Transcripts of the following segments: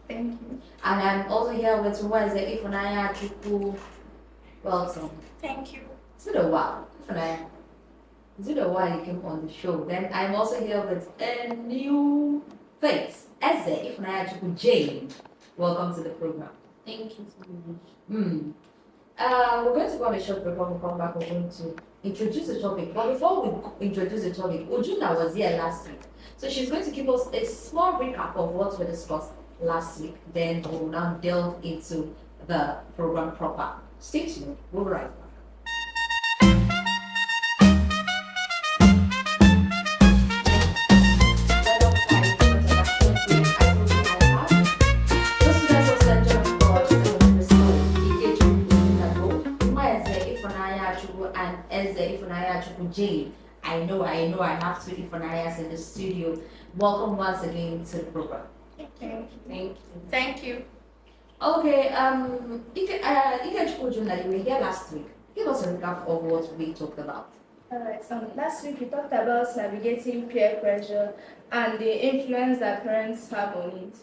Thank you. And I'm also here with Weze Ifunanya Chuku. Welcome. Thank you. It's been a while. Ifunanya, it's been a while you came on the show. Then I'm also here with a new face, Eze Ifunanya Chuku Jane. Welcome to the program. Thank you so much. We're going to go on a short break. When we come back, we're going to introduce the topic. But before we introduce the topic, Ujuna was here last week. So she's going to give us a small recap of what we discussed last week. Then we'll now delve into the program proper. Stay tuned. We'll be right back. And Eze Ifunanya Chuku Jane. I know, I have two Ifunayas in the studio. Welcome once again to the program. Thank you. Okay, Ike Chuku June, you were here last week. Give us a recap of what we talked about. Alright, last week we talked about navigating peer pressure and the influence that parents have on it.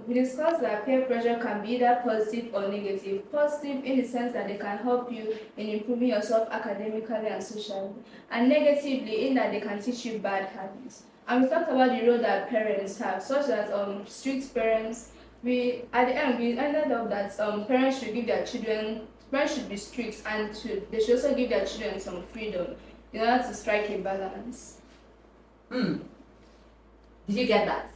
We discussed that peer pressure can be either positive or negative. Positive in the sense that they can help you in improving yourself academically and socially, and negatively in that they can teach you bad habits. And we talked about the role that parents have, such that strict parents. At the end we ended up that parents should be strict, and they should also give their children some freedom in order to strike a balance. Did you get that?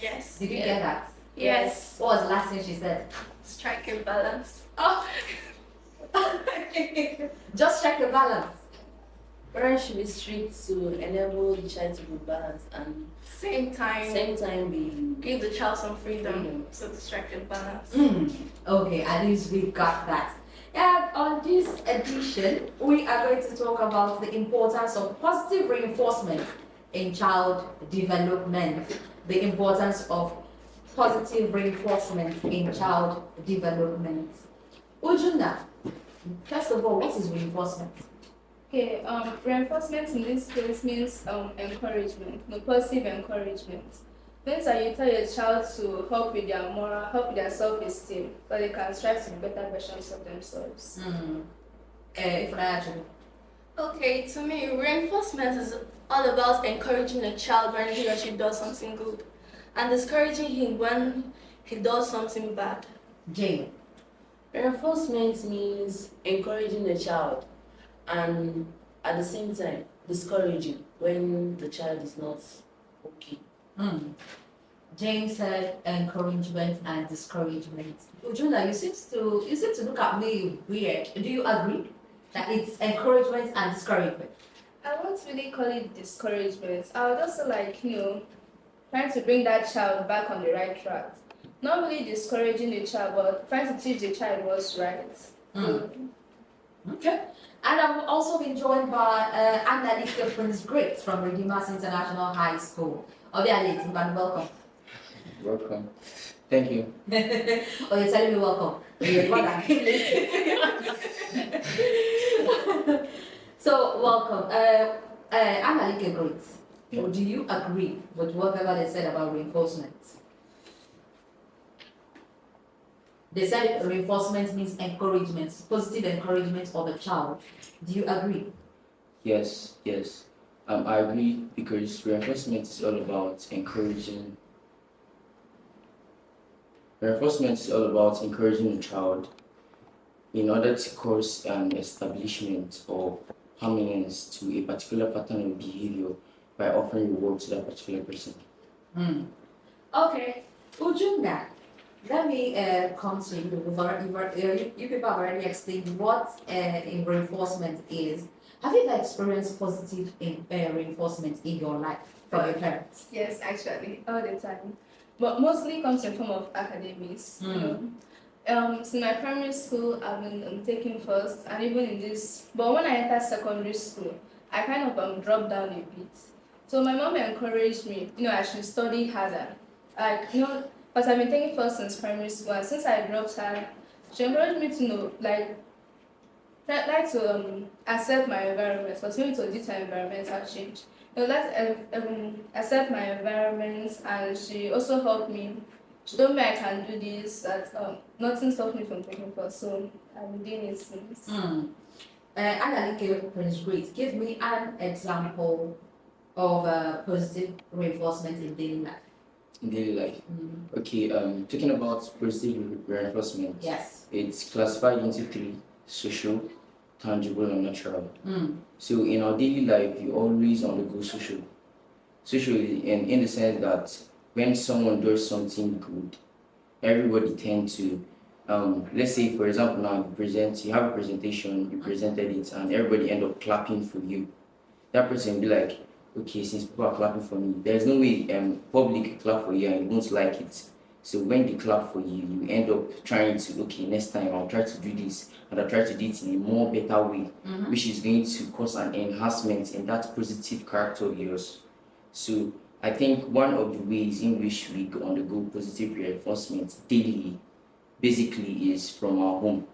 Yes. Did you get that? Yes. What was the last thing she said? Strike a balance. Oh. Just strike a balance. Parents should be strict to enable the child to be balanced and Same time be give the child some freedom so to strike a balance. Okay, at least we got that. And on this edition, we are going to talk about the importance of positive reinforcement in child development. The importance of positive reinforcement in child development. Ujuna, first of all, what is reinforcement? Okay, reinforcement in this case means encouragement, positive encouragement. Things that you tell your child to help with their moral, help with their self-esteem, so they can strive to be better versions of themselves. Okay, to me, reinforcement is all about encouraging a child when he or she does something good and discouraging him when he does something bad. Jane. Reinforcement means encouraging the child and at the same time discouraging when the child is not okay. Jane said encouragement and discouragement. Ujuna, you seem to look at me weird. Do you agree that it's encouragement and discouragement? I won't really call it discouragement. I would also trying to bring that child back on the right track. Not really discouraging the child, but trying to teach the child what's right. Okay. And I've also been joined by Annalise Prince Great from Redeemers International High School. Welcome. Welcome. Thank you. Oh, you're telling me welcome. So, welcome. Annalise Great. Yeah. Do you agree with whatever they said about reinforcement? They said reinforcement means encouragement, positive encouragement of a child. Do you agree? Yes. I agree because reinforcement is all about encouraging. Reinforcement is all about encouraging a child in order to cause an establishment or permanence to a particular pattern of behavior by offering reward to that particular person. Okay. Ujunga, let me come to you. You people have already explained what reinforcement is. Have you ever experienced positive reinforcement in your life from your parents? Yes, actually, all the time. But mostly comes in form of academics. Since my primary school, I've been taking first, and even in this. But when I entered secondary school, I kind of dropped down a bit. So my mom encouraged me, I should study harder. Because I've been taking first since primary school, and since I dropped her, she encouraged me to try to accept my environment, because maybe to due to environmental change. Let's accept my environment, and she also helped me. she told me I can do this, that nothing stopped me from taking first, so I've been doing it since. Analytic Prince Great, give me an example of positive reinforcement in daily life. In daily life. Okay, talking about positive reinforcement, Yes. it's classified into three: social, tangible, and natural. So in our daily life, you always undergo social. Social in the sense that when someone does something good, everybody tend to, let's say for example now you have a presentation, you presented it, and everybody end up clapping for you. That person will be like, okay, since people are clapping for me, there's no way public clap for you and you won't like it. So when they clap for you, you end up trying to, okay, next time I'll try to do this, and I'll try to do it in a more better way, which is going to cause an enhancement in that positive character of yours. So I think one of the ways in which we undergo positive reinforcement daily basically is from our home.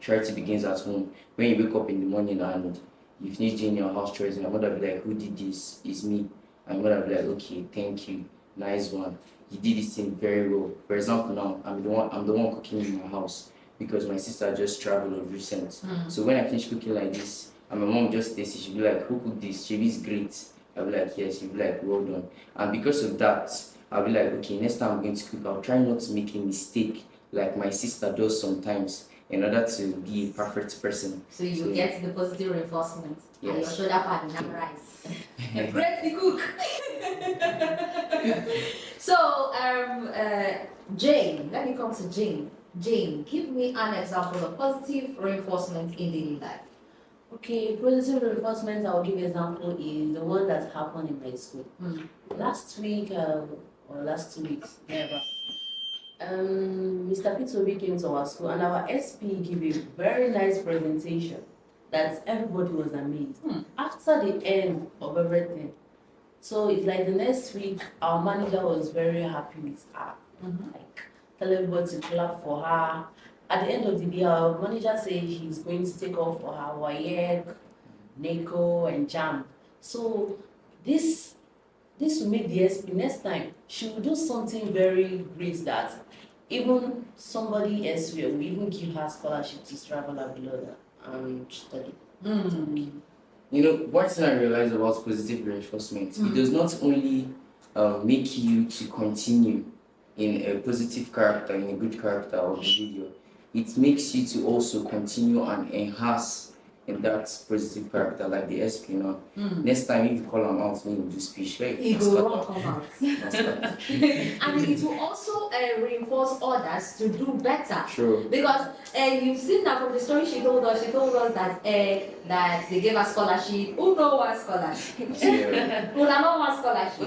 Charity begins at home. When you wake up in the morning and you finish doing your house chores, and your mother will be like, who did this? It's me. And mother will be like, okay, thank you, nice one. You did this thing very well. For example, now I'm the one cooking in my house because my sister just traveled of recent. So when I finish cooking like this, and my mom just tastes it, she'll be like, who cooked this? She's great. I'll be like, yes. She'll be like, well done. And because of that, I'll be like, okay, next time I'm going to cook, I'll try not to make a mistake like my sister does sometimes, in order to be a perfect person. So you will get the positive reinforcement. Yes. And your shoulder pad in your rice. Great to cook. So Jane, let me come to Jane. Jane, give me an example of positive reinforcement in daily life. Okay, positive reinforcement I'll give you example is the one that happened in my school. Last week or last 2 weeks, never. Mr. Pitobi came to our school and our SP gave a very nice presentation that everybody was amazed. After the end of everything, so it's like the next week, our manager was very happy with her. Like, tell everybody to clap for her. At the end of the day, our manager said he's going to take off for her WAEC, NECO, and JAM. So this will make the SP next time. She will do something very great that even somebody else will even give her scholarship to travel abroad and study. You know, one thing I realized about positive reinforcement, it does not only make you to continue in a positive character, in a good character or behavior, it makes you to also continue and enhance in that positive character, like the SP now. Next time if you call them out when you do speech, like It will not come out. And it will also reinforce others to do better. True. Because you've seen that from the story she told us that that they gave her scholarship. Who know what scholarship? Yeah. Who know what scholarship?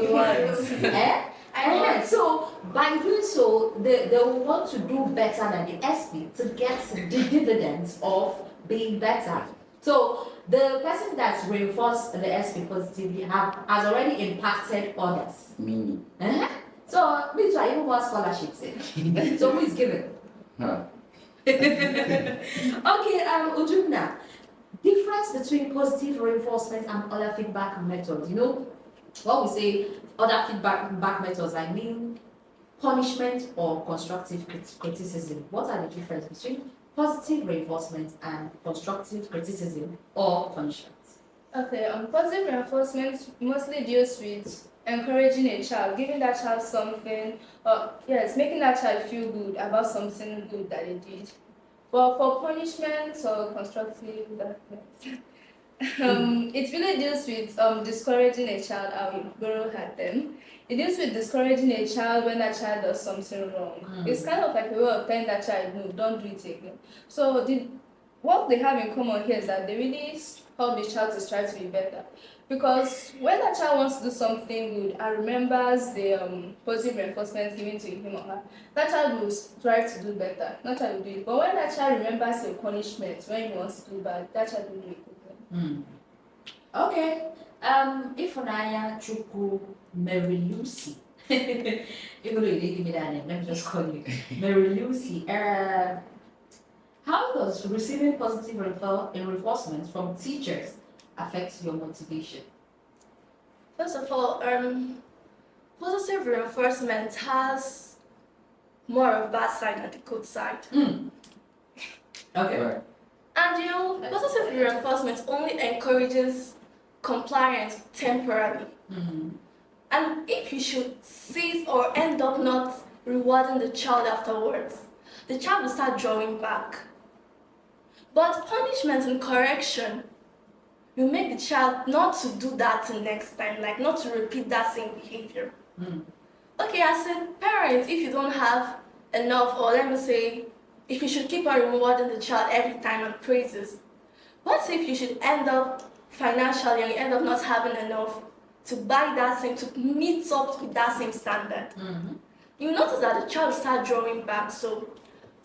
So by doing so, they will want to do better than the SP to get the dividends of being better. So the person that's reinforced the SP positively has already impacted others. Me. So me too, I even want scholarships. So who is giving? Huh. Okay, Ujumna, difference between positive reinforcement and other feedback methods. You know, what we say other feedback methods, I mean punishment or constructive criticism. What are the difference between positive reinforcement and constructive criticism or punishment? Okay, positive reinforcement mostly deals with encouraging a child, giving that child something, making that child feel good about something good that they did. But for punishment or constructive, it really deals with discouraging a child. I will borrow at them. It deals with discouraging a child when that child does something wrong. It's kind of like a way of telling that child, no, don't do it again. So what they have in common here is that they really help the child to strive to be better. Because when that child wants to do something good and remembers the positive reinforcement given to him or her, that child will strive to do better. That child will do it. But when that child remembers a punishment when he wants to do bad, that child will do it. Okay. Ifunanya Chukwu Mary Lucy. Even though you didn't give me that name, let me just call you Mary Lucy. How does receiving positive reinforcement from teachers affect your motivation? First of all, positive reinforcement has more of bad side than the good side. Okay. Right. And positive reinforcement only encourages compliance temporarily. And if you should cease or end up not rewarding the child afterwards, the child will start drawing back. But punishment and correction will make the child not to do that thing next time, like not to repeat that same behavior. Okay, as a parent, if you don't have enough, or let me say, if you should keep on rewarding the child every time and praises, what if you should end up financially and you end up not having enough to buy that same, to meet up with that same standard? You notice that the child start drawing back. So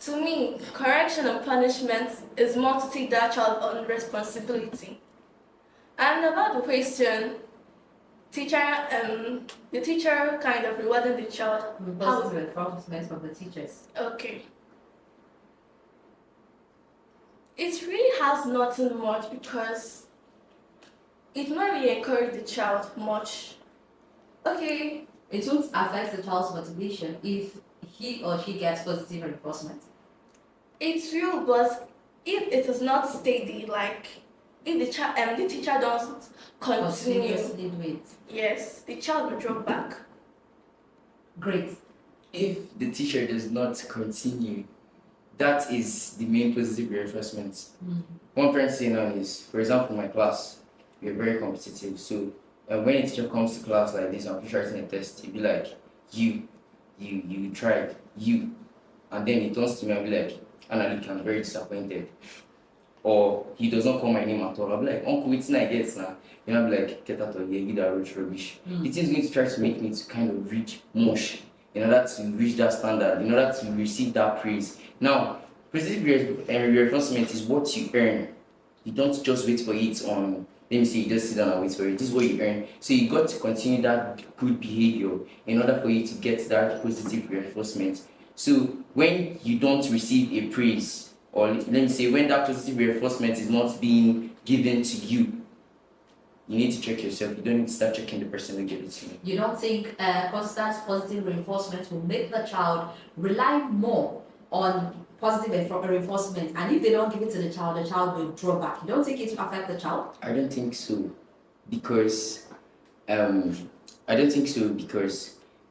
to me, correction and punishment is more to take that child on responsibility. And about the question, the teacher kind of rewarding the child. Positive reinforcement from the teachers. Okay. It really has nothing much because it not really encourage the child much. Okay. It won't affect the child's motivation if he or she gets positive reinforcement. It's real, but if it is not steady, like if the teacher doesn't continue, Continuously do it. yes, the child will draw back. Great. If the teacher does not continue, that is the main positive reinforcement. One parent saying on is, for example, in my class, we're very competitive. So when a teacher comes to class like this and push writing a test, he'll be like, you tried, you. And then he turns to me and be like, Anna, look, I'm very disappointed. Or he does not call my name at all. I'll be like, Uncle, it's not get now. I'll be like, get out of here, get that rubbish. It is going to try to make me to kind of reach mush in order to reach that standard, in order to receive that praise. Now, positive reinforcement is what you earn. You don't just wait for it on, let me say, you just sit down and wait for it. This is what you earn. So you got to continue that good behavior in order for you to get that positive reinforcement. So when you don't receive a praise, or let me say, when that positive reinforcement is not being given to you, you need to check yourself. You don't need to start checking the person who gave it to you. You don't think constant positive reinforcement will make the child rely more on positive reinforcement, and if they don't give it to the child will draw back? You don't think it will affect the child? I don't think so, because let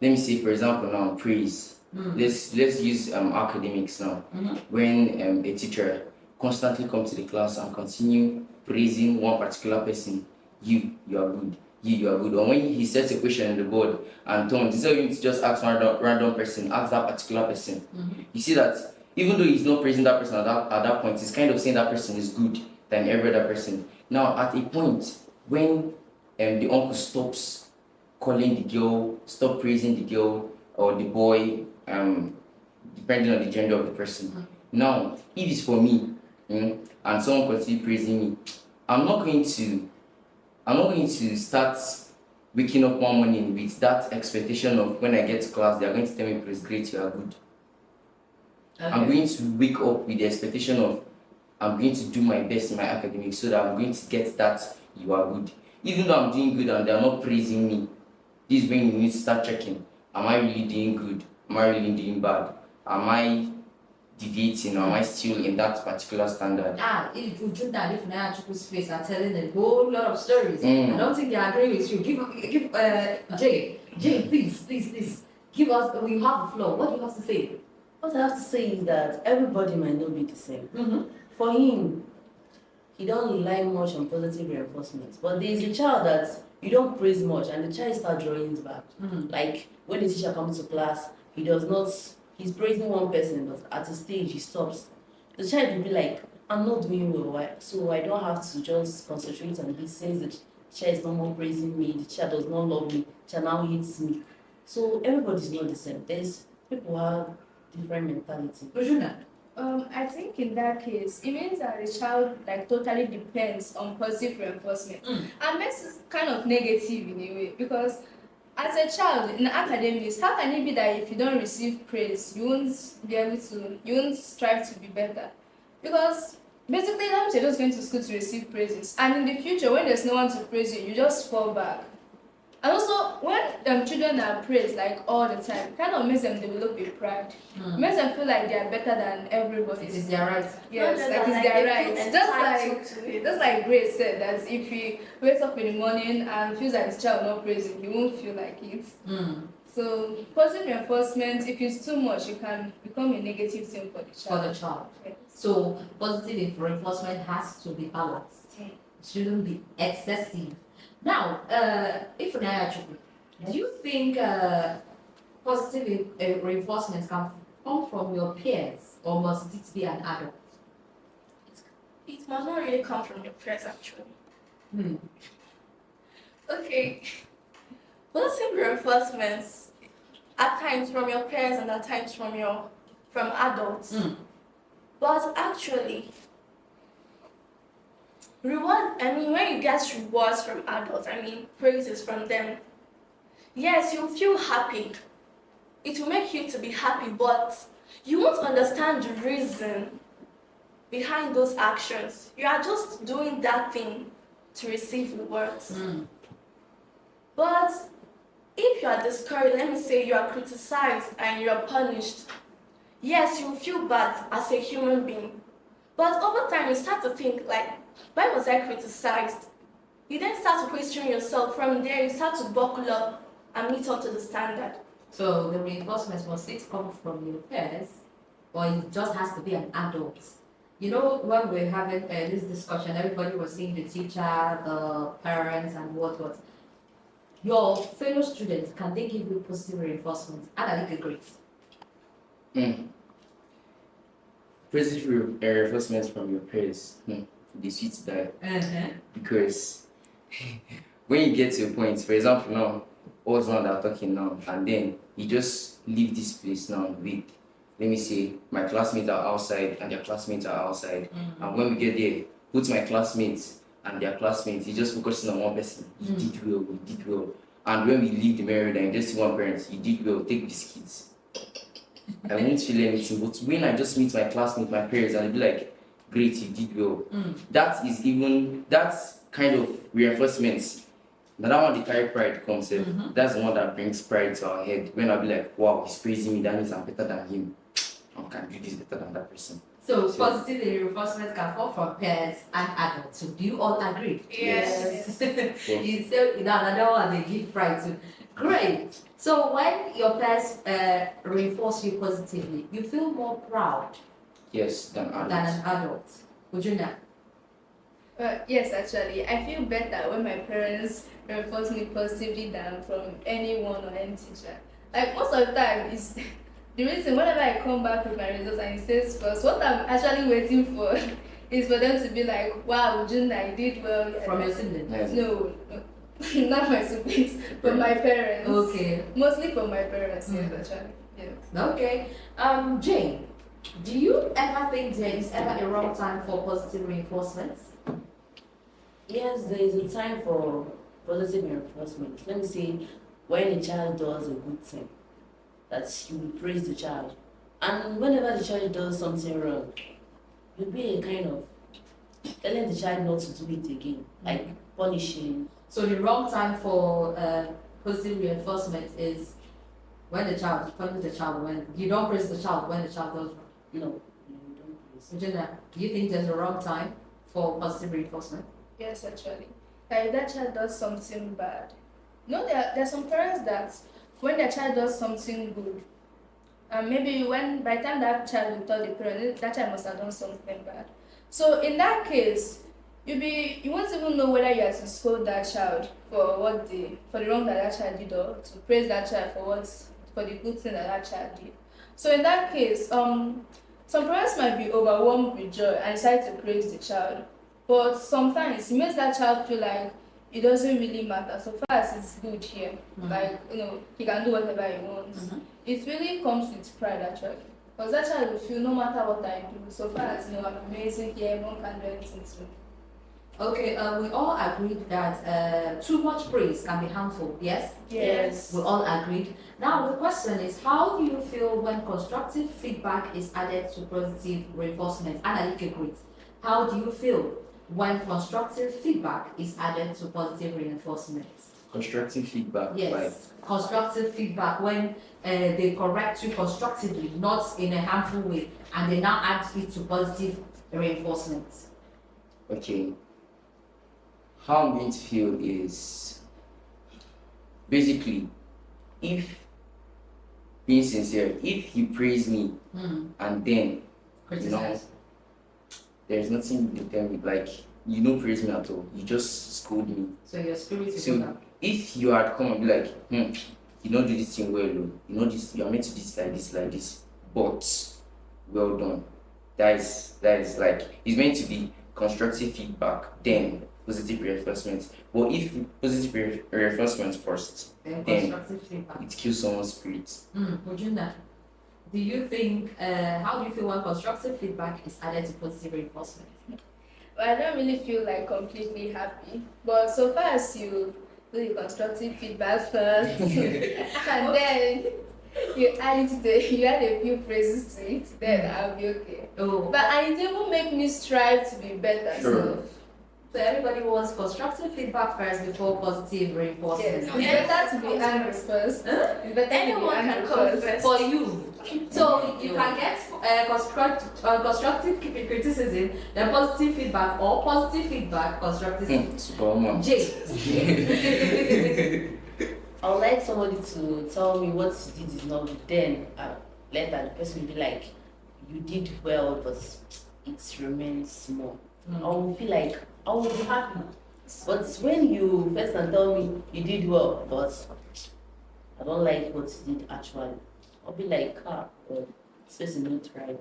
me say, for example, now praise. Let's use academics now. When a teacher constantly comes to the class and continue praising one particular person, you are good, you are good. Or when he sets a question on the board and Tom, instead of him to just ask one random person, ask that particular person. You see that even though he's not praising that person at that point, he's kind of saying that person is good than every other person. Now, at a point when the uncle stops calling the girl, stop praising the girl or the boy, depending on the gender of the person. Now, if it's for me, and someone continues praising me, I'm not going to start waking up one morning with that expectation of when I get to class, they are going to tell me, "Praise, great, you are good." Okay. I'm going to wake up with the expectation of I'm going to do my best in my academics so that I'm going to get that you are good. Even though I'm doing good and they are not praising me, this is when you need to start checking. Am I really doing good? Am I really doing bad? Am I deviating, or am I still in that particular standard? If you do that, if Nayachuku's face are telling a whole lot of stories, I don't think they agree with you. Give Jay, please, give us. We have the floor. What do you have to say? What I have to say is that everybody might not be the same. For him, he don't rely much on positive reinforcement. But there is a child that you don't praise much and the child starts drawing his back. Like when the teacher comes to class, he's praising one person, but at a stage he stops. The child will be like, I'm not doing well, so I don't have to just concentrate on this since the teacher is no more praising me, the teacher does not love me, the teacher now hates me. So everybody's not the same. There's people who have different mentality. I think in that case, it means that the child totally depends on positive reinforcement. And makes it kind of negative in a way, because as a child in academics, how can it be that if you don't receive praise, you won't strive to be better? Because basically that means you're just going to school to receive praises. And in the future, when there's no one to praise you, you just fall back. And also, when children are praised like all the time, it kind of makes them develop a pride. Makes them feel like they are better than everybody. It is their right. Yes, Not like just it's that, their like, they right. feel entitled to it. Just like Grace said, that if he wakes up in the morning and feels like his child not praising, he won't feel like it. So positive reinforcement, if it's too much, it can become a negative thing for the child. For the child. Yes. So positive reinforcement has to be balanced. It shouldn't be excessive. Now, if do you think positive reinforcement can come from your peers, or must it be an adult? It must not really come from your peers, actually. Okay. Positive reinforcements at times from your parents and at times from adults. But actually, when you get rewards from adults, praises from them, yes, you feel happy. It will make you to be happy, but you won't understand the reason behind those actions. You are just doing that thing to receive rewards. But if you are discouraged, let me say you are criticized and you are punished, yes, you will feel bad as a human being. But over time, you start to think like, why was I criticized? You then start to question yourself. From there, you start to buckle up and meet up to the standard. So the reinforcement must it come from your peers, or it just has to be an adult? You know, when we're having this discussion, everybody was seeing the teacher, the parents, and what. Your fellow students, can they give you positive reinforcement? Analytical grades. Positive reinforcement from your peers, the sweet die. Because when you get to a point, for example, now, all one that are talking now, and then you just leave this place now with, let me say, my classmates are outside and their classmates are outside. And when we get there, put my classmates and their classmates, you just focusing on one person. You did well. And when we leave the mirror, then you just see one parent, you did well, take biscuits. I won't feel anything, but when I just meet my classmates, my peers, and I'll be like, great, you did well. That's kind of reinforcement. Now that one, the carry pride comes in. That's the one that brings pride to our head. When I'll be like, wow, he's praising me, that means I'm better than him. I can do this better than that person. So positive reinforcement can come from peers and adults. So do you all agree? Yes. You say another one they give pride to. Great. So when your peers reinforce you positively, you feel more proud Yes, than than adults. an adult. Would you know? Yes, actually, I feel better when my parents reinforce me positively than from anyone or any teacher. Like most of the time, is the reason whenever I come back with my results and it says first, what I'm actually waiting for is for them to be like, wow, Juna, you did well. From your siblings? Yes. No, not my siblings, from my parents. Okay. Mostly from my parents, yes, actually. Yes. Okay. Jane, do you ever think there is ever a wrong time for positive reinforcements? Yes, there is a time for positive reinforcement. Let me say, when a child does a good thing, that you will praise the child. And whenever the child does something wrong, you'll be a kind of telling the child not to do it again, like punishing. So the wrong time for positive reinforcement is when the child punish the child, when you don't praise the child when the child does wrong. No, you don't praise. Virginia, do you think there's a wrong time for positive reinforcement? Yes, actually. Like if that child does something bad. There are some parents that when their child does something good, maybe by the time that child will tell the parent, that child must have done something bad. So in that case, you won't even know whether you have to scold that child for the wrong that child did, or to praise that child for the good thing that child did. So in that case, some parents might be overwhelmed with joy and decide to praise the child. But sometimes it makes that child feel like it doesn't really matter so far as it's good here. Like, he can do whatever he wants. It really comes with pride actually. Because that child will feel no matter what I do, so far as I'm amazing here, no one can do anything to me. Okay, we all agreed that too much praise can be harmful, yes? Yes. We all agreed. Now the question is, how do you feel when constructive feedback is added to positive reinforcement? Analytic grades. How do you feel when constructive feedback is added to positive reinforcement? constructive feedback. Yes, constructive feedback when they correct you constructively, not in a harmful way, and they now add it to positive reinforcement. Okay. How I'm going to feel is basically, if being sincere, if you praise me and then Criticize. there's nothing you tell me, like you don't praise me at all, you just scold me. So your spirit is So up. if you had come and be like, you don't do this thing well, oh, you know this, you are meant to do this like this, but well done. That is like, it's meant to be constructive feedback, then positive reinforcement. But if positive reinforcement first, Then then constructive feedback. it kills someone's spirit. Ojuna, do you think, how do you feel when constructive feedback is added to positive reinforcement? Well, I don't really feel like completely happy. But so far as you do the constructive feedback first, and then you add a few praises to it, then I'll be okay. Oh, But and it even make me strive to be better. Sure. so everybody wants constructive feedback first before positive reinforcement. Yes, it's better to be angry first. Huh? It's better Anyone to be can angry come first. first. For you. So you can get constructive criticism, then positive feedback, or positive feedback, constructive. Superman. J. I would like somebody to tell me what you did is not good. Then later the person will be like, you did well, but it remains small. I will feel like I will be happy. But when you first can tell me you did well, but I don't like what you did actually, I'll be like, this person not right.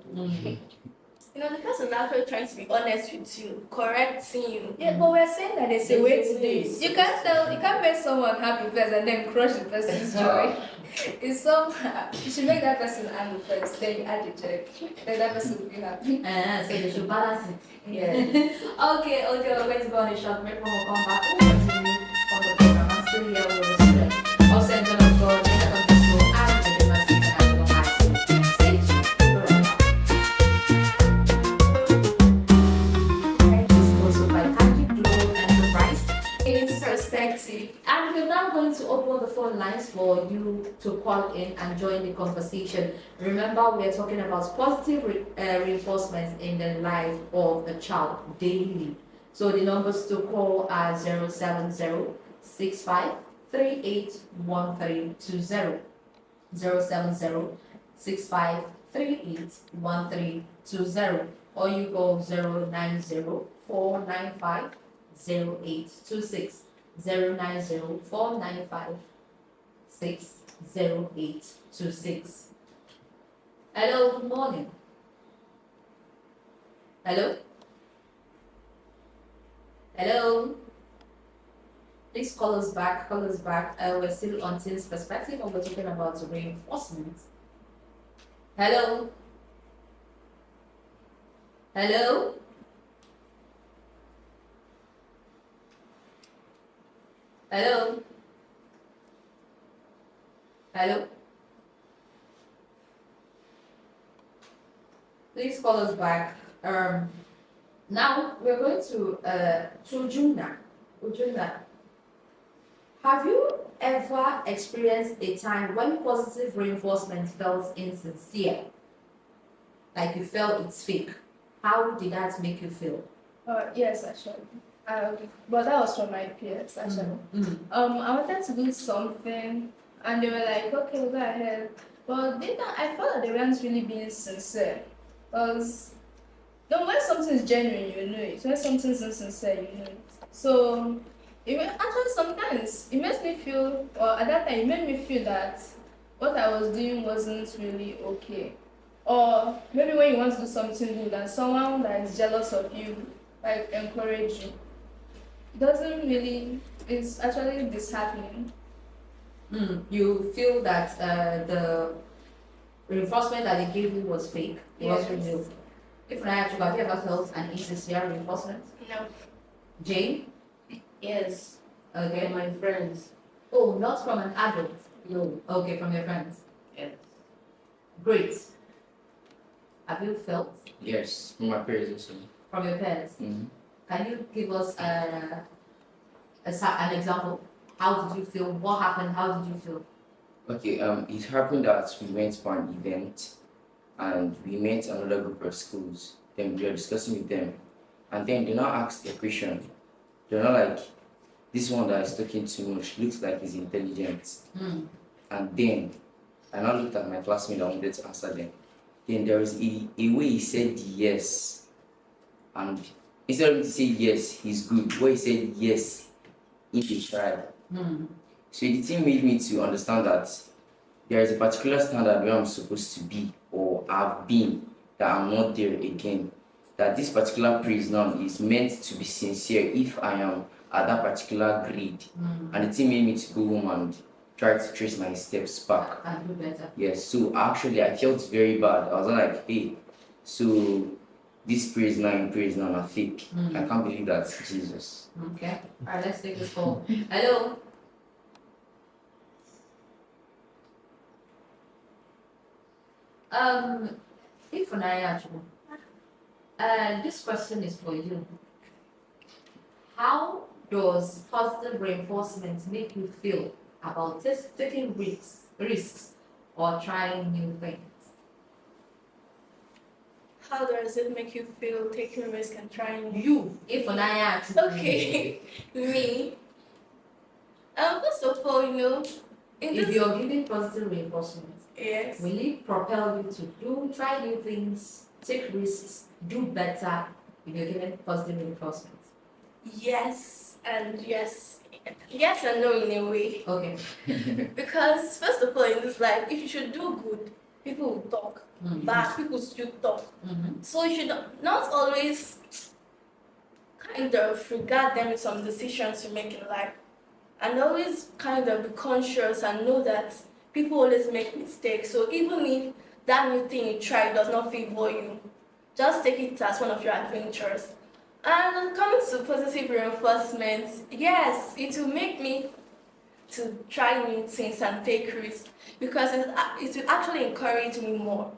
You know, the person is actually trying to be honest with you, correcting you. Yeah, but we're saying that there's a way to do it. Yes. You can't make someone happy first and then crush the person's joy. It's somehow you should make that person angry first, then you add the check, then that person will be happy. So they should balance it. Yeah. Okay, we're going to go on a short break. When we come back, we'll continue on the program. I'm still here with the student of St. John of God, Junior Secondary School, and the University International High School. Stay tuned. We'll be right back. This is also by Canjud Enterprise. It's Perspective. And we're now going to open the phone lines for you to call in and join the conversation. Remember, we're talking about positive reinforcements in the life of a child daily. So the numbers to call are 070 65381320, 070 65381320, or you go 090 495 0826, 090 495 60826. Hello, good morning. Hello? Hello? Please call us back, we're still on Teens Perspective and we're talking about reinforcement. Hello? Hello? Hello? Hello? Please call us back. Now we're going to Ujuna. Ujuna, have you ever experienced a time when positive reinforcement felt insincere? Like you felt it's fake? How did that make you feel? Yes, actually. But that was from my peers, actually. I wanted to do something, and they were like, "Okay, go ahead." But I felt that they weren't really being sincere, because when something is genuine, you know it. When something is insincere, you know it. So actually sometimes it makes me feel, or at that time, it made me feel that what I was doing wasn't really okay. Or maybe when you want to do something good and someone that is jealous of you, like encourage you, it's actually disheartening. You feel that the reinforcement that they gave you was fake? It Yes. wasn't real. If I ask you, have you ever felt an insincere reinforcement? No. Jane? Yes, Okay. my friends. Oh, not from an adult. No, Okay, from your friends. yes. Great. Have you felt Yes, from my parents also. from your parents? Mhm. Can you give us an example? How did you feel? What happened? How did you feel? Okay, it happened that we went for an event and we met another group of schools. Then we were discussing with them. And then they now asked a question. They're not like, this one that is talking too much looks like he's intelligent. And then I now looked at my classmate and wanted to answer them. Then there was a way he said yes. And instead of him to say yes, he's good, where he said yes, if he tried. So the thing made me to understand that there is a particular standard where I'm supposed to be or have been, that I'm not there again. That this particular praise now is meant to be sincere if I am at that particular grade. And the thing made me to go home and try to trace my steps back. And do better. Yes, so actually I felt very bad. I was like, hey, so this praise now are fake. I can't believe that, Jesus. Okay. Alright, let's take this call. Hello. Ifunanya, this question is for you. How does positive reinforcement make you feel about taking risks or trying new things? How does it make you feel taking risk and trying? You, Ifunanya. Okay, me. First of all, If you're giving positive reinforcement, yes, will it propel you to try new things, take risks, do better if you're given positive reinforcement? yes, and yes, yes and no in a way. Okay. Because first of all, in this life, if you should do good, people will talk. Bad people should talk. So you should not always kind of regard them with some decisions you make in life, and always kind of be conscious and know that people always make mistakes. So even if that new thing you try does not favor you, just take it as one of your adventures. And coming to positive reinforcement, yes, it will make me to try new things and take risks, because it will actually encourage me more.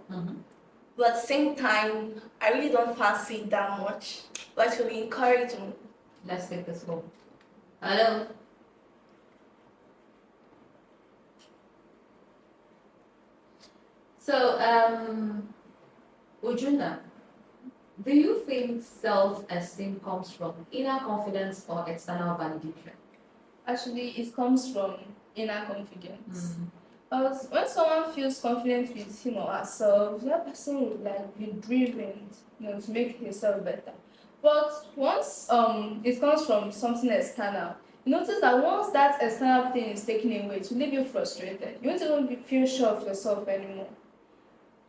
But at the same time, I really don't fancy it that much, but it will encourage me. Let's take this home. Hello. So, Ujuna, do you think self-esteem comes from inner confidence or external validation? Actually, it comes from inner confidence. Because when someone feels confident with him or herself, that person would be driven, to make himself better. But once it comes from something external, you notice that once that external thing is taken away, it will leave you frustrated. You won't even feel sure of yourself anymore.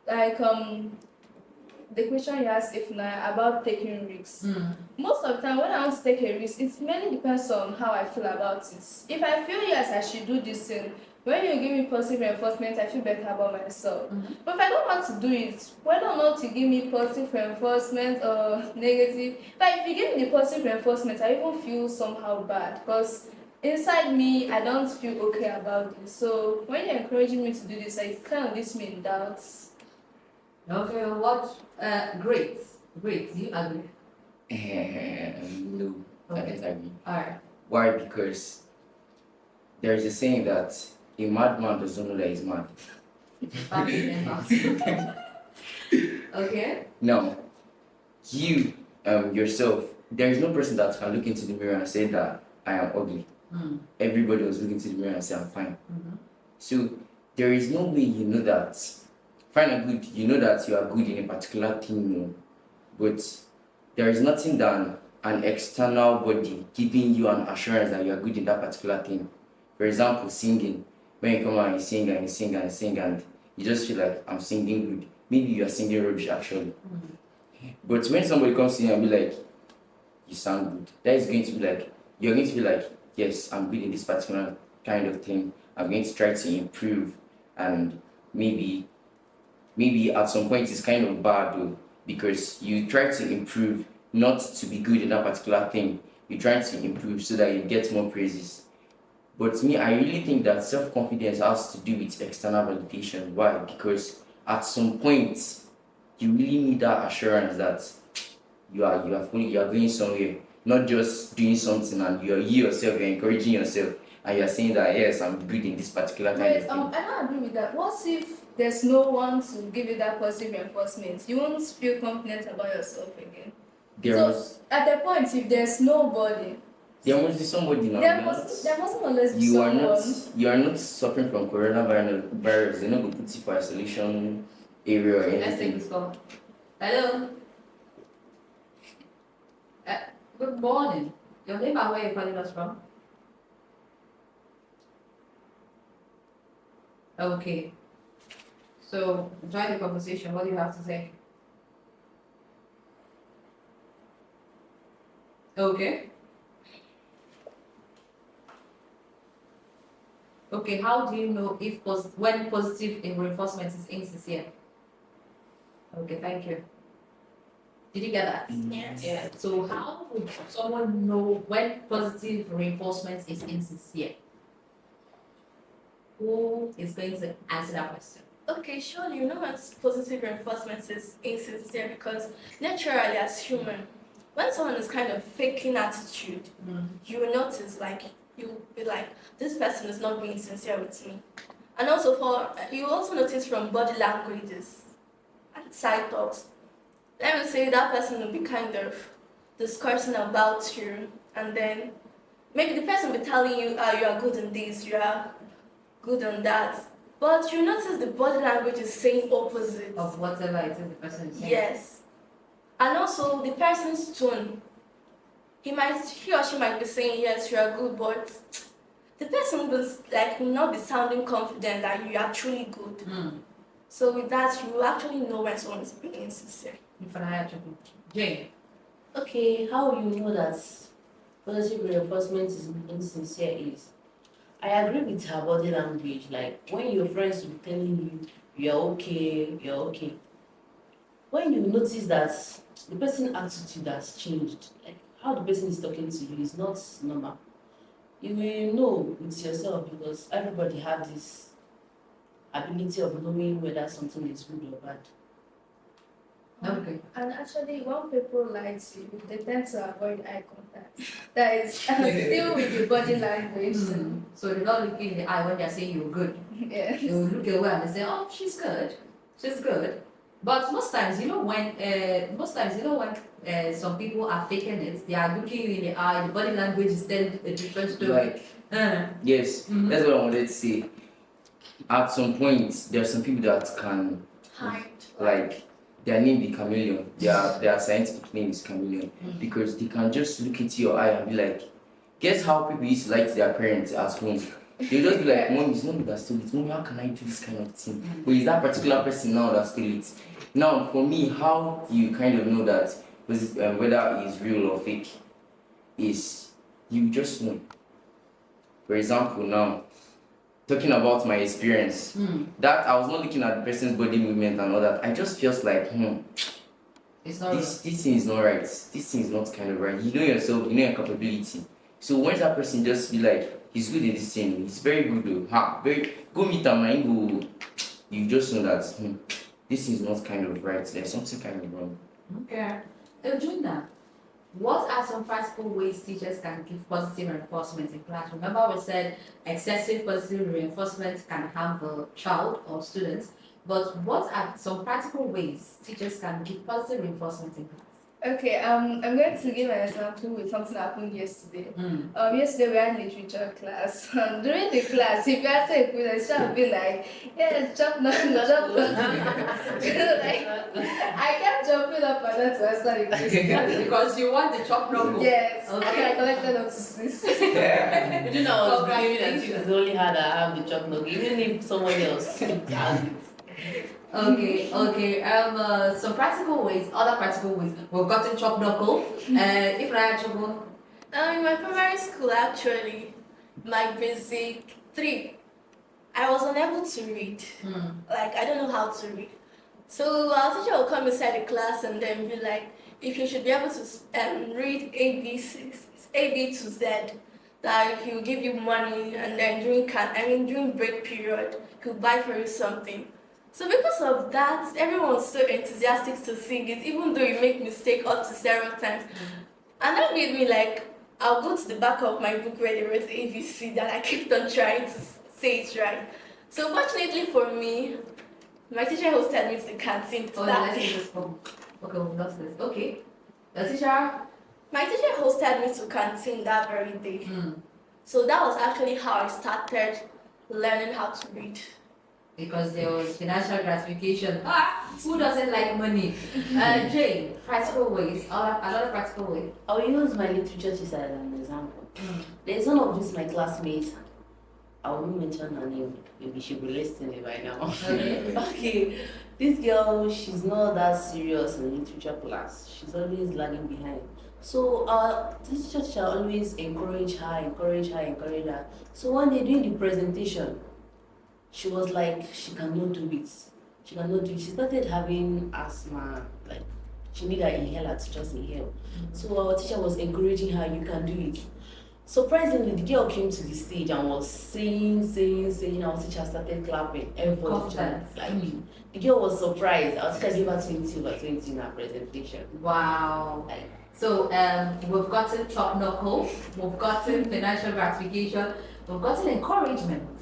Like the question you asked Ifna about taking risks. Most of the time when I want to take a risk, it mainly depends on how I feel about it. If I feel yes, I should do this thing, when you give me positive reinforcement, I feel better about myself. But if I don't want to do it, whether or not you give me positive reinforcement or negative, but if you give me the positive reinforcement, I even feel somehow bad, because inside me, I don't feel okay about it. So when you're encouraging me to do this, it kind of leaves me in doubts. Okay, what? Great. Do you agree? No, I don't agree. Alright. Why? Because there is a saying that a madman does not know that he's mad. Okay. Now, you yourself, there is no person that can look into the mirror and say that I am ugly. Everybody was looking into the mirror and say I'm fine. So there is no way you know that. Fine and good, you know that you are good in a particular thing, but there is nothing than an external body giving you an assurance that you are good in that particular thing. For example, singing. When you come out and you sing and you sing and you sing and you just feel like I'm singing good. Maybe you are singing rubbish actually. But when somebody comes to you and be like, you sound good, that is going to be like, you're going to be like, yes, I'm good in this particular kind of thing. I'm going to try to improve, and maybe at some point it's kind of bad though, because you try to improve not to be good in that particular thing. You're trying to improve so that you get more praises. But to me, I really think that self-confidence has to do with external validation. Why? Because at some point you really need that assurance that you are going somewhere, not just doing something and you yourself, you're encouraging yourself. and you're saying that yes, I'm good in this particular kind Wait, of thing. I don't agree with that. What if there's no one to give you that positive reinforcement? You won't feel confident about yourself again. There So must at the point, if there's nobody, be somebody now. there mustn't always be You are someone. not suffering from coronavirus. They're not going to put you for isolation area or Let's take anything. this call. Hello. Good morning. Your name and where you're calling us from? Okay. So join the conversation. What do you have to say? Okay. Okay, how do you know if when positive reinforcement is insincere? Okay, thank you. Did you get that? Yes. Yeah. So how would someone know when positive reinforcement is insincere? Who is going to answer that question? Okay, surely you know when positive reinforcement is insincere because naturally as human, when someone is kind of faking attitude, you will notice you'll be like, this person is not being sincere with me. And also you also notice from body languages and side talks. Let me say that person will be kind of discussing about you, and then maybe the person will be telling you, you are good in this, you are good on that. But you notice the body language is saying opposite. Of whatever it is the person is saying. Yes. And also the person's tone. He or she might be saying, yes, you are good, but the person will not be sounding confident that you are truly good. So with that, you will actually know when someone is being insincere. Jane. Okay, how you know that positive reinforcement is insincere is, I agree with her body language. Like when your friends will be telling you you're okay. When you notice that the person's attitude has changed, like how the person is talking to you is not normal, you will know with yourself because everybody has this ability of knowing whether something is good or bad. Okay. And actually, when people lie to you, they tend to avoid eye contact. That is still with the body language. So they're not looking in the eye when they're saying you're good. Yeah. They will look away and they say, oh, she's good. But most times, when some people are faking it, they are looking you in the eye, the body language is telling a different story. Yes, that's what I wanted to say. At some point, there are some people that can Hide. like their name be chameleon. Their scientific name is chameleon because they can just look into your eye and be like, guess how people used to lie to their parents at home. They'll just be like, Mom, it's not me that stole it. Mommy, how can I do this kind of thing? But it's that particular person now that stole it. Now, for me, how you kind of know that whether it's real or fake is you just know. For example, now, talking about my experience, that I was not looking at the person's body movement and all that. I just felt like, It's not this thing is not right. This thing is not kind of right. You know yourself, you know your capability. So when that person just be like, he's good in this thing, he's very good though. Go meet him and you just know that this is not kind of right. There's something kind of wrong. Okay. Eljuna, what are some practical ways teachers can give positive reinforcement in class? Remember we said excessive positive reinforcement can harm the child or students, but what are some practical ways teachers can give positive reinforcement in class? Okay, I'm going to give an example with something that happened yesterday. Yesterday we had literature class. During the class, if you answer a question, she'll be like, yeah, jump no. I kept jumping up and down to answer the question. Because you want the chop number. Yes, Okay. I collected up to 6. You know, I was believing that it is only her that have the chop nog, even if someone else has it. Okay. Some practical ways, other practical ways. We've gotten chop knuckle. If I had trouble. In my primary school, actually, my basic 3, I was unable to read. Like, I don't know how to read. So our teacher will come inside the class and then be like, if you should be able to read A, B to Z, that he will give you money, and then during break period, he'll buy for you something. So because of that, everyone's so enthusiastic to sing it, even though you make mistake up to several times. And that made me like, I'll go to the back of my book where they wrote ABC that I kept on trying to say it right. So fortunately for me, my teacher hosted me to the canteen. Oh, let's see this one. Okay, we've lost this. Okay. The teacher? My teacher hosted me to canteen that very day. So that was actually how I started learning how to read. Because there was financial gratification. Who doesn't like money? Jane, practical ways. Another practical way. I'll use my literature teacher as an example. There's one of these my classmates. I won't mention her name. Maybe she'll be listening by now. Okay. Okay. This girl, she's not that serious in literature class. She's always lagging behind. So our teacher shall always encourage her. So one day during the presentation, she was like, she cannot do it. She started having asthma, like she needed an inhaler to just inhale. So our teacher was encouraging her, you can do it. Surprisingly, the girl came to the stage and was saying, our teacher started clapping. Everybody the girl was surprised. Our teacher gave her 20 over 20 in her presentation. Wow. So we've gotten top knuckle, we've gotten financial gratification, we've gotten encouragement.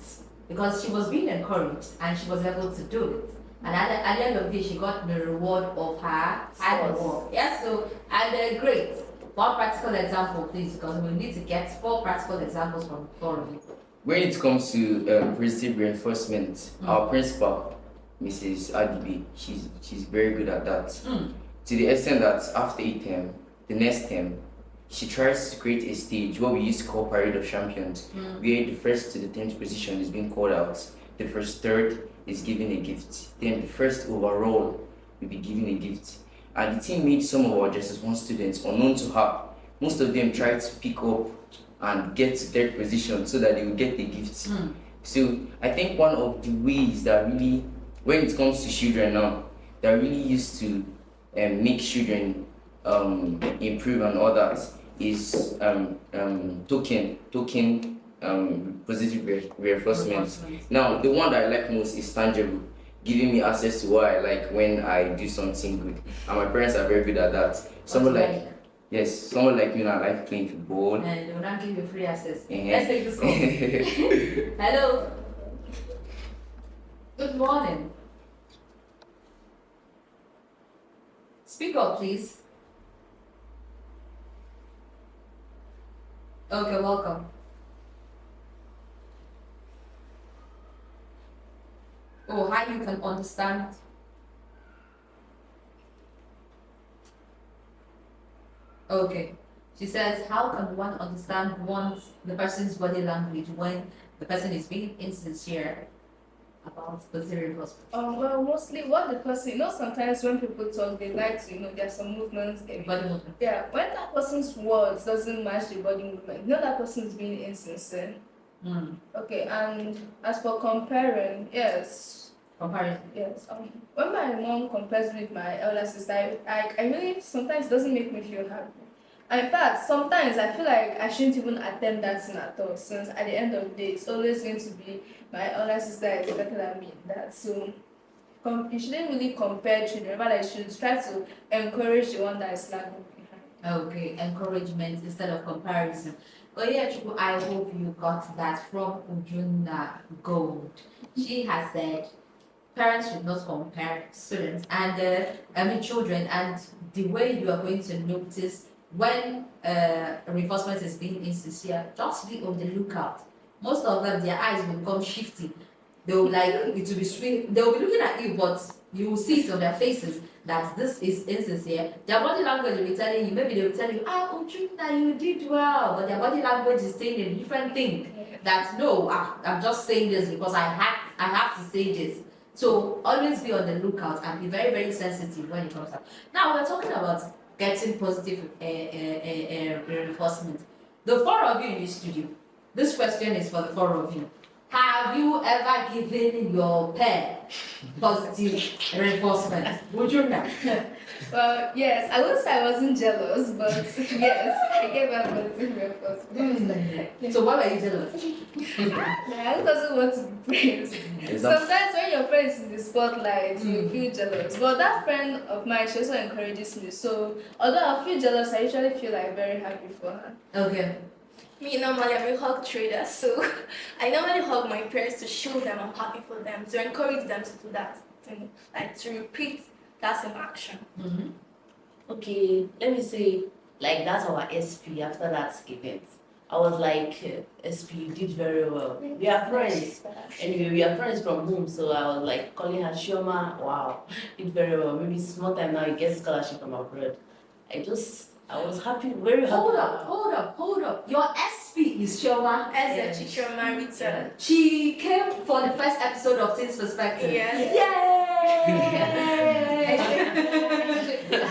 Because she was being encouraged and she was able to do it. And at the end of the day, she got the reward of her hard work. Yes, so, and great. One practical example, please, because we need to get 4 practical examples from 4 of you. When it comes to positive reinforcement, our principal, Mrs. Adibi, she's very good at that. To the extent that after a term, the next term, she tries to create a stage, what we used to call Parade of Champions, where the first to the 10th position is being called out, the first third is given a gift, then the first overall will be given a gift. And the team made some of our JSS1 students unknown to her. Most of them tried to pick up and get to third position so that they would get the gifts. So I think one of the ways that really, when it comes to children now, that really used to make children improve and all that is token positive reinforcement. Now the one that I like most is tangible, giving me access to what I like when I do something good, and my parents are very good at that. Someone like me, I like playing football. And they will not give you free access. Let's take this call. Hello. Good morning. Speak up, please. Okay, welcome. Oh, how you can understand? Okay. She says, how can one understand the person's body language when the person is being insincere about positive reinforcement? Well, mostly what the person, sometimes when people talk, they like to, there's some movements. Body movement. Yeah, when that person's words doesn't match the body movement, that person is being insincere. Okay, and as for comparing, yes. Comparison. Yes. When my mom compares me with my elder sister, I really, sometimes it doesn't make me feel happy. In fact, sometimes I feel like I shouldn't even attempt that thing at all, since at the end of the day, it's always going to be my elder sister is better than me in that. So you shouldn't really compare children, but I should try to encourage the one that is lagging behind. Okay, encouragement instead of comparison. Oh yeah, Chuku, I hope you got that from Ujuna Gold. She has said parents should not compare students and children, and the way you are going to notice when reinforcement is being insincere, just be on the lookout. Most of them, their eyes will become shifty. They will it will be sweet. They will be looking at you, but you will see it on their faces that this is insincere. Their body language will be telling you, maybe they will tell you, Ujuna, you did well, but their body language is saying a different thing. That no, I'm just saying this because I have to say this. So always be on the lookout and be very, very sensitive when it comes to. Now we're talking about getting positive reinforcement. The 4 of you in the studio, this question is for the 4 of you. Have you ever given your pair positive reinforcement? Would you know? Well, yes, I would say I wasn't jealous, but yes, I gave her positive reinforcement. So why were you jealous? I doesn't want to be praised. Is that Sometimes when your friend is in the spotlight, you feel jealous. But that friend of mine, she also encourages me. So although I feel jealous, I usually feel like very happy for her. Okay. Me normally I'm a hug trader, so I normally hug my parents to show them I'm happy for them, to encourage them to do that thing, like to repeat that same action. Mm-hmm. Okay, let me say, like that's our SP after that event. I was like, SP, you did very well. We are friends. Anyway, we are friends from home, so I was like calling her Shioma, wow, did very well. Maybe small time now you get scholarship from abroad. I was happy, very happy. Hold up. Your SP is Chioma. As a teacher married to She came for the first episode of Teens Perspective. Yes. Yay!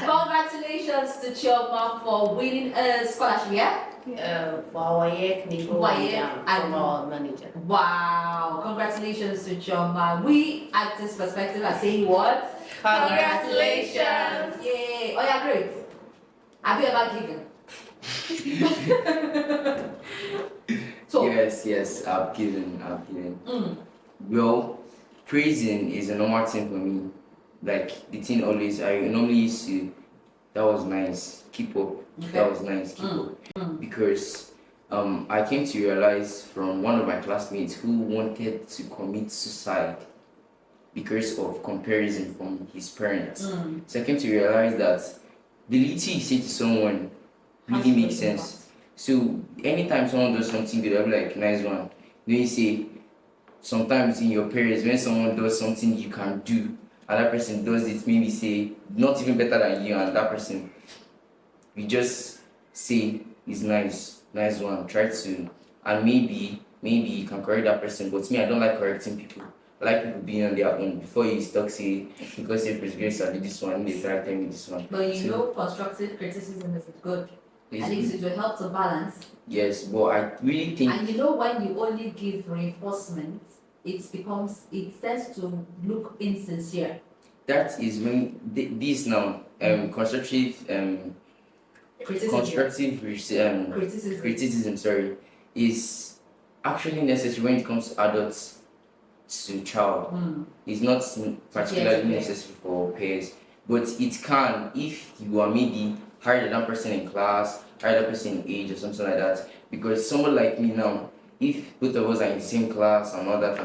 Congratulations to Chioma for winning a scholarship, yeah? For our technical Wayek from our manager. Wow, congratulations to Chioma. We at Teens Perspective are saying what? Congratulations. Yay! Oh yeah, great. Have you ever given? So, yes, I've given. Well, praising is a normal thing for me. Like the thing always, I normally used to, that was nice, keep up. That was nice, keep up. Because I came to realize from one of my classmates who wanted to commit suicide because of comparison from his parents. So I came to realize that the little you say to someone really makes sense. So anytime someone does something good, I'll be like, nice one. Then you say, sometimes in your parents, when someone does something you can do, and that person does it, maybe say, not even better than you, and that person, you just say, it's nice one, try to, and maybe you can correct that person, but me, I don't like correcting people. I like people being on their own before you start say, because you're grace, I did this one, they try to tell me this one. but you So, know, constructive criticism is good. it's At least good. it will help to balance. Yes, but I really think And you know, when you only give reinforcement, it tends to look insincere. that is when this now constructive Criticism. criticism is actually necessary when it comes to adults to child. It's not particularly Yes, necessary for peers, but it can if you are maybe higher than that person in class, higher than that person in age or something like that. Because someone like me now, if both of us are in the same class and all that,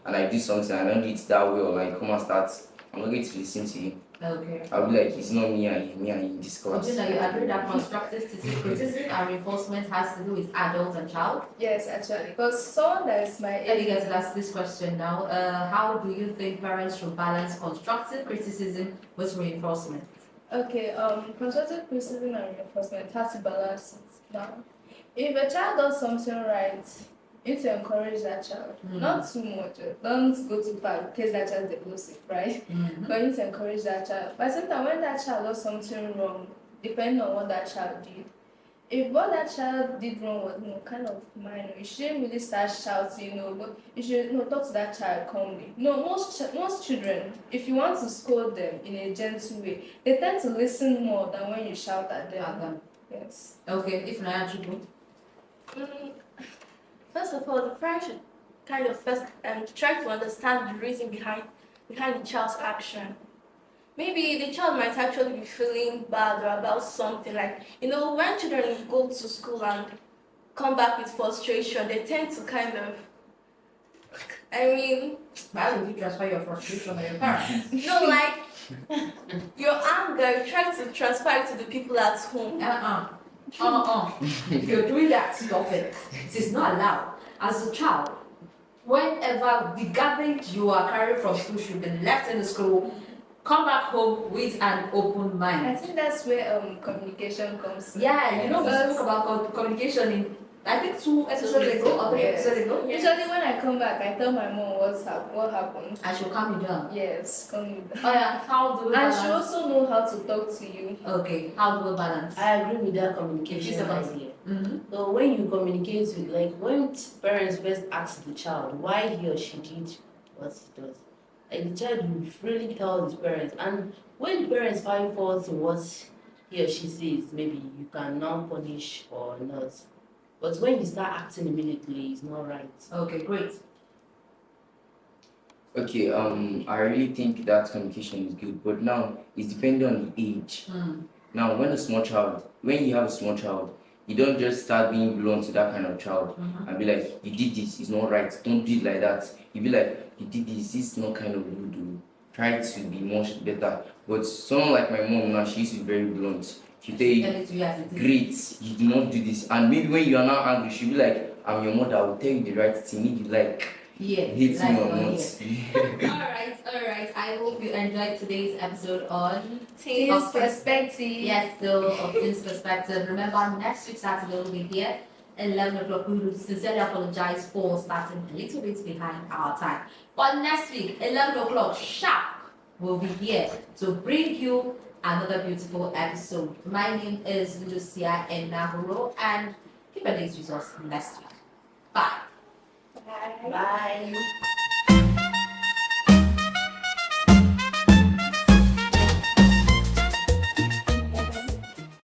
and I do something and I don't do it that way, or like come and start, I'm not going to listen to you. Okay. I'll be like, it's not me and you in this class. You know, you agree that constructive criticism and reinforcement has to do with adult and child? Yes, actually, because someone that is my Let me age. get to ask this question now. How do you think parents should balance constructive criticism with reinforcement? Okay, constructive criticism and reinforcement has to balance it now. If a child does something right, you need to encourage that child. Not too much. Don't go too far in case that child develops it, right? But you need to encourage that child. But sometimes when that child does something wrong, depending on what that child did, if what that child did wrong was kind of minor, you shouldn't really start shouting, but you should talk to that child calmly. Most children, if you want to scold them in a gentle way, they tend to listen more than when you shout at them. Yes. Okay, if not attribute. First of all, the parent should kind of first try to understand the reason behind the child's action. Maybe the child might actually be feeling bad or about something. Like, when children go to school and come back with frustration, they tend to kind of, Why would you transfer your frustration on your parents? like your anger, you try to transfer it to the people at home. If you're doing that, stop it. It is not allowed. As a child, whenever the garbage you are carrying from school should be left in the school, come back home with an open I mind. think that's where communication comes in. Yeah, we Because- spoke about communication in I think 2 episodes ago or 3 Yes. episodes ago. Usually when I come back, I tell my mom what happened. I should calm you down. Yes, come with that. Oh yeah, how do we And balance? she also know how to talk to you. Okay, how do we balance? I agree with that If communication she's about idea. Mm-hmm. So when you communicate with, like when parents first ask the child why he or she did what he does, like the child will really tell his parents, and when the parents find fault in what he or she says, maybe you can now punish or not. But when you start acting immediately, it's not right. Okay, great. Okay, I really think that communication is good, but now it's depending on the age. Now, when you have a small child, you don't just start being blunt to that kind of child and be like, you did this, it's not right, don't do it like that. You be like, you did this is not kind of rude, do. Try to be much better. But someone like my mom now, she used to be very blunt. She'll tell you, Tell it to you as it is. great, you do not do this. And maybe when you are now angry, she'll be like, I'm your mother, I will tell you the right thing, if you like. Yeah, Hate like me or on not. here. Alright. I hope you enjoyed today's episode on Teens Of- perspective. Yes, so of this perspective. Remember, next week Saturday we'll be here at 11 o'clock. We will sincerely apologize for starting a little bit behind our time. But next week, 11 o'clock sharp, we'll be here to bring you another beautiful episode. My name is Lucia Enahuro, and keep your days with us next week. Bye. Bye. Bye.